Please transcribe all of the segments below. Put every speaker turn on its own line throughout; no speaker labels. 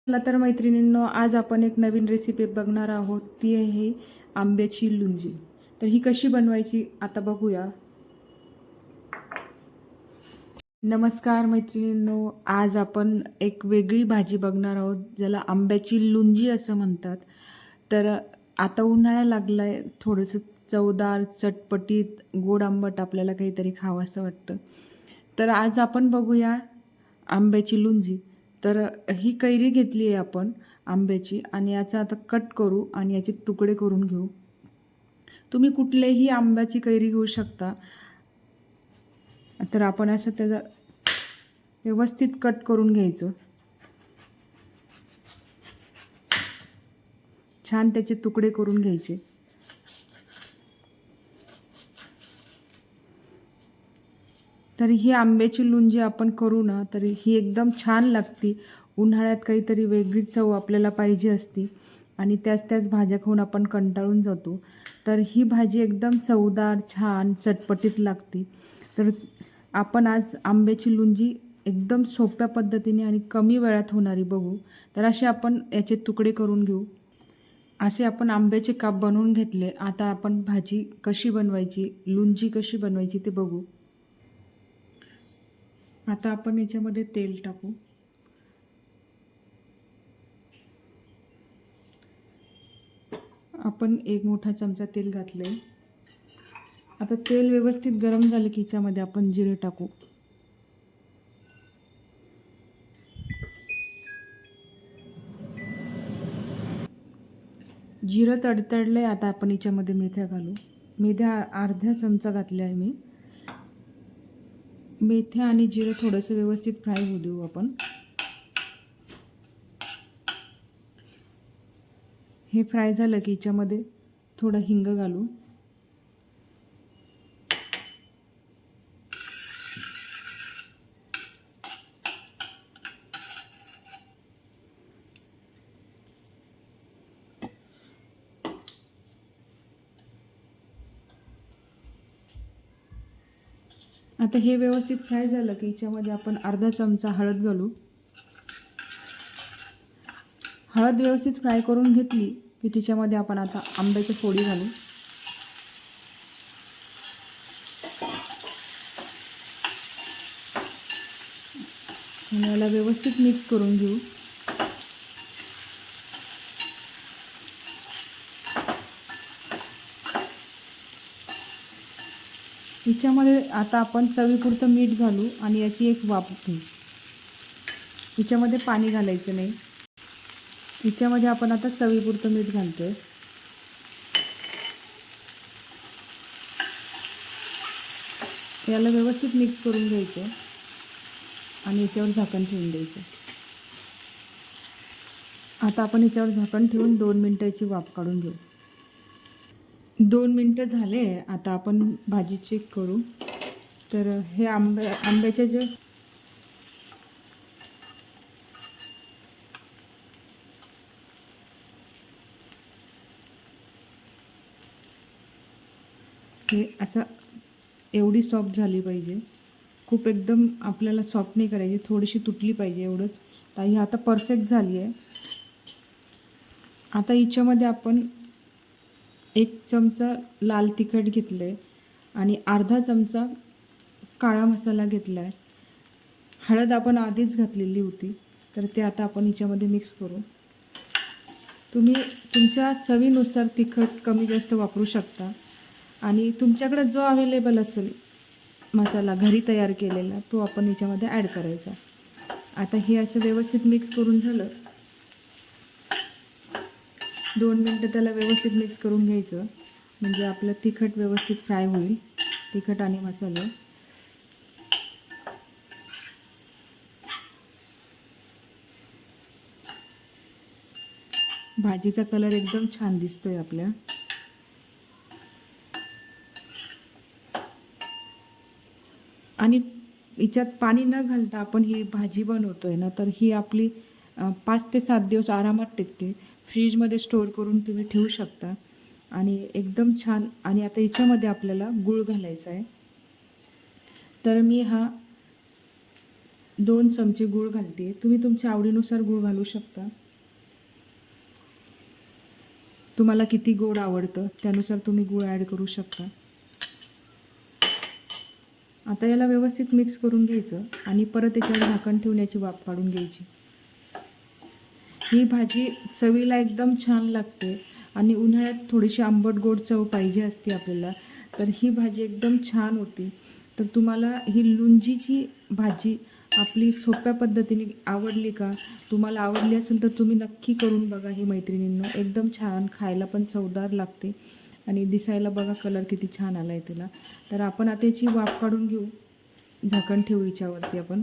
चला तर मैत्रिणींनो, आज आपण एक नवीन रेसिपी बघणार आहोत. ती आहे आंब्याची लुंजी. तर ही कशी बनवायची आता बघूया. नमस्कार मैत्रिणींनो, आज आपण एक वेगळी भाजी बघणार आहोत ज्याला आंब्याची लुंजी असं म्हणतात. तर आता उन्हाळा लागलाय, थोडंसं चवदार, चटपटीत, गोड आंबट आपल्याला काहीतरी खावंसं वाटतं. तर आज आपण बघूया आंब्याची लुंजी. तर ही कैरी घेतली आहे आपण आंब्याची आणि याचा आता कट करू आणि याचे तुकडे करून घेऊ. तुम्ही कुठलेही आंब्याची कैरी घेऊ शकता. तर आपण असं त्याचा व्यवस्थित कट करून घ्यायचं. छान त्याचे तुकडे करून घ्यायचे. तर ही आंब्याची लुंजी आपण करू ना, तर ही एकदम छान लागती. उन्हाळ्यात काहीतरी वेगळी चव आपल्याला पाहिजे असती आणि त्याच भाज्या खाऊन आपण कंटाळून जातो. तर ही भाजी एकदम चवदार, छान, चटपटीत लागते. तर आपण आज आंब्याची लुंजी एकदम सोप्या पद्धतीने आणि कमी वेळात होणारी बघू. तर असे आपण याचे तुकडे करून घेऊ. असे आपण आंब्याचे काप बनवून घेतले. आता आपण भाजी कशी बनवायची, लुंजी कशी बनवायची ते बघू. आता आपण याच्यामध्ये तेल टाकू. आपण एक मोठा चमचा तेल घातले. आता तेल व्यवस्थित गरम झालं की याच्यामध्ये आपण जिरे टाकू. जिरं तडतडले. आता आपण याच्यामध्ये मेथ्या घालू. मेथ्या अर्धा चमचा घातल्या आहे मी. मेथ्या आणि जिरं थोडंसं व्यवस्थित फ्राय होऊ देऊ आपण. हे फ्राय झालं की याच्यामध्ये थोडं हिंग घालू. आता हे व्यवस्थित फ्राय झालं की याच्यामध्ये आपण अर्धा चमचा हळद घालू. हळद व्यवस्थित फ्राय करून घेतली की त्याच्यामध्ये आपण आता आंब्याची फोडी घालू. आणि याला व्यवस्थित मिक्स करून घेऊ. याच्यामध्ये आता आपण चवीपुरतं मीठ घालू आणि याची एक वाफ घेऊ. याच्यामध्ये पाणी घालायचं नाही. याच्यामध्ये आपण आता चवीपुरतं मीठ घालतोय. याला व्यवस्थित मिक्स करून घ्यायचं आणि याच्यावर झाकण ठेवून द्यायचं. आता आपण याच्यावर झाकण ठेवून 2 मिनिटाची वाफ काढून घेऊ. 2 मिनटं झाले. आता आपण भाजी चेक करू. तर हे आंब्याचे जे हे असं एवढी सॉफ्ट झाली पाहिजे. खूप एकदम आपल्याला सॉफ्ट नाही करायची, थोडीशी तुटली पाहिजे एवढंच. तर ही आता परफेक्ट झाली आहे. आता हिच्यामध्ये आपण 1 चमचा लाल तिखट घेतलं आहे आणि अर्धा चमचा काळा मसाला घेतला आहे. हळद आपण आधीच घातलेली होती. तर ते आता आपण हिच्यामध्ये मिक्स करू. तुम्ही तुमच्या चवीनुसार तिखट कमी जास्त वापरू शकता आणि तुमच्याकडे जो अवेलेबल असेल मसाला घरी तयार केलेला तो आपण याच्यामध्ये ॲड करायचा. आता हे असं व्यवस्थित मिक्स करून झालं. 2 मिनटं त्याला व्यवस्थित मिक्स करून घ्यायचं म्हणजे आपलं तिखट व्यवस्थित फ्राय होईल. तिखट आणि मसाला भाजीचा कलर एकदम छान दिसतोय आपल्या. आणि याच्यात पाणी न घालता आपण ही भाजी बनवतोय ना, तर ही आपली 5 ते 7 दिवस आरामात टिकते. फ्रीजमध्ये स्टोअर करून तुम्ही ठेवू शकता आणि एकदम छान. आणि आता याच्यामध्ये आपल्याला गूळ घालायचा आहे. तर मी हा 2 चमचे गूळ घालते. तुम्ही तुमच्या आवडीनुसार गूळ घालू शकता. तुम्हाला किती गोड आवडतं त्यानुसार तुम्ही गूळ ॲड करू शकता. आता याला व्यवस्थित मिक्स करून घ्यायचं आणि परत त्याच्यावर झाकण ठेवून याची वाफ काढून घ्यायची. ही भाजी चवीला एकदम छान लागते आणि उन्हाळ्यात थोडीशी आंबट गोड चव पाहिजे असते आपल्याला, तर ही भाजी एकदम छान होती. तर तुम्हाला ही लुंजीची भाजी आपली सोप्या पद्धतीने आवडली का? तुम्हाला आवडली असेल तर तुम्ही नक्की करून बघा ही मैत्रिणींनो. एकदम छान, खायला पण चवदार लागते आणि दिसायला बघा कलर किती छान आला आहे तिला. तर आपण आता याची वाफ काढून घेऊ. झाकण ठेवू याच्यावरती आपण.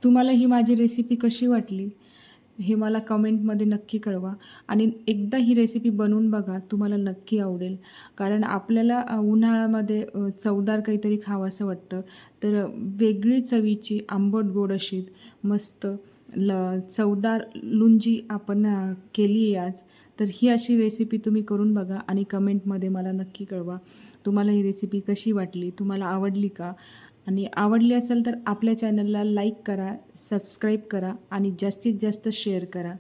तुम्हाला ही माझी रेसिपी कशी वाटली हे मला कमेंटमध्ये नक्की कळवा आणि एकदा ही रेसिपी बनवून बघा, तुम्हाला नक्की आवडेल. कारण आपल्याला उन्हाळ्यामध्ये चवदार काहीतरी खावंसं वाटतं, तर वेगळी चवीची आंबट गोड अशी मस्त चवदार लुंजी आपण केली आहे आज. तर ही अशी रेसिपी तुम्ही करून बघा आणि कमेंटमध्ये मला नक्की कळवा. तुम्हाला ही रेसिपी कशी वाटली, तुम्हाला आवडली का? आणि आवडली असेल तर आपल्या चॅनलला लाईक करा, सबस्क्राईब करा आणि जास्तीत जास्त शेअर करा.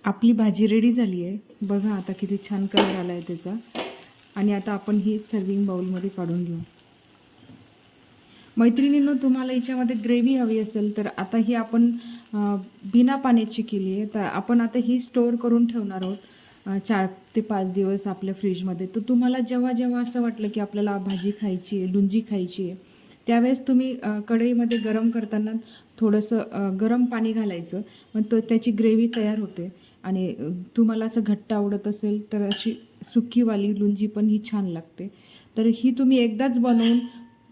आपली भाजी रेडी झाली आहे. बघा आता किती छान कलर आला आहे त्याचा. आणि आता आपण ही सर्विंग बाउलमध्ये काढून घेऊ. मैत्रिणींनो, तुम्हाला याच्यामध्ये ग्रेव्ही हवी असेल तर आता ही आपण बिना पाण्याची केली आहे. तर आपण आता ही स्टोअर करून ठेवणार आहोत 4 ते 5 दिवस आपल्या फ्रीजमध्ये. तर तुम्हाला जेव्हा जेव्हा असं वाटलं की आपल्याला भाजी खायची आहे, लुंजी खायची आहे, त्यावेळेस तुम्ही कढईमध्ये गरम करताना थोडंसं गरम पाणी घालायचं. मग त्याची ग्रेव्ही तयार होते. आणि तुम्हाला असं घट्ट आवडत असेल तर अशी सुकीवाली लुंजी पण ही छान लागते. तर ही तुम्ही एकदाच बनवून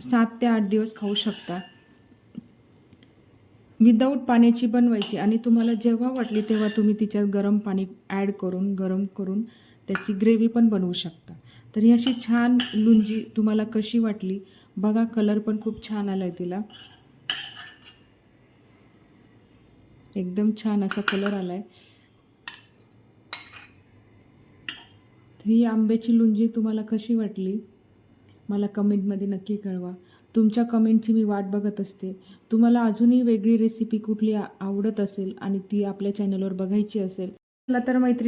7 ते 8 दिवस खाऊ शकता. विदाऊट पाण्याची बनवायची आणि तुम्हाला जेव्हा वाटली तेव्हा तुम्ही तिच्यात गरम पाणी ॲड करून गरम करून त्याची ग्रेव्ही पण बनवू शकता. तर ही अशी छान लुंजी तुम्हाला कशी वाटली बघा. कलर पण खूप छान आला आहे तिला. एकदम छान असा कलर आला आहे. तर ही आंब्याची लुंजी तुम्हाला कशी वाटली मला कमेंटमध्ये नक्की कळवा. तुमच्या कमेंटची मी वाट बघत असते. तुम्हाला अजूनही वेगळी रेसिपी कुठली आवडत असेल आणि ती आपल्या चॅनलवर बघायची असेल तर मैत्रिणी